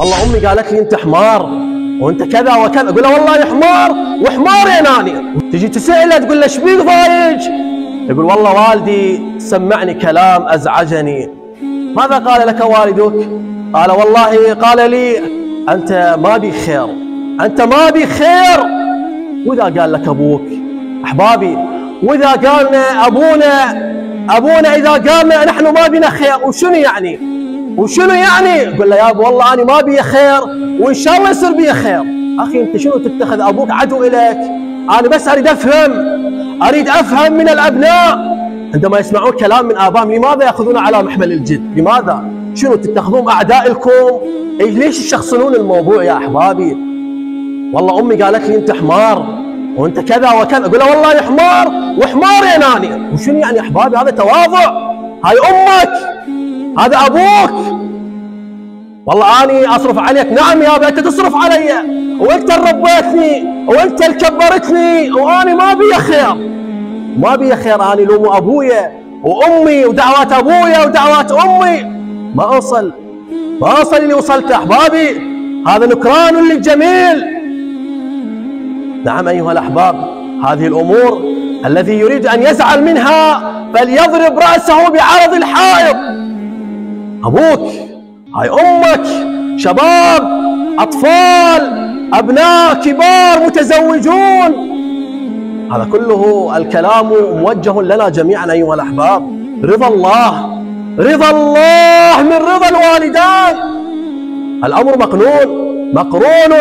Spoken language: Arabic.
والله امي قالت لي انت حمار وانت كذا وكذا. اقول لها والله حمار وحمار يا ناني. تجي تسأله تقول له ايش بيك ضايج؟ يقول والله والدي سمعني كلام ازعجني. ماذا قال لك والدك؟ قال والله قال لي انت ما بي خير، انت ما بي خير. واذا قال لك ابوك احبابي، واذا قال ابونا اذا قال نحن ما بنا خير، وشنو يعني؟ وشنو يعني؟ قل له يا ابو والله انا ما بي خير وان شاء الله يصير بي خير. اخي انت شنو تتخذ ابوك عدو الك؟ انا بس اريد افهم من الابناء عندما يسمعون كلام من ابائهم لماذا ياخذون على محمل الجد؟ لماذا؟ شنو تتخذون اعداء لكم؟ ليش تشخصنون الموضوع يا احبابي؟ والله امي قالت لي انت حمار وانت كذا وكذا. اقول لها والله حمار وحمار يا ناني. وشنو يعني يا احبابي؟ هذا تواضع. هاي امك، هذا ابوك. والله اني اصرف عليك. نعم يا ابي انت تصرف علي، وانت اللي ربيتني وانت اللي كبرتني، وانا ما بي خير، ما بي خير. اني لوم ابويا وامي ودعوات ابويا ودعوات امي ما اوصل اللي وصلت احبابي. هذا نكران للجميل. نعم ايها الاحباب، هذه الامور الذي يريد ان يزعل منها فليضرب راسه بعرض الحائط. ابوك، هاي امك، شباب، اطفال، ابناء، كبار، متزوجون. هذا كله الكلام موجه لنا جميعا ايها الاحباب. رضا الله من رضا الوالدان. الامر مقرون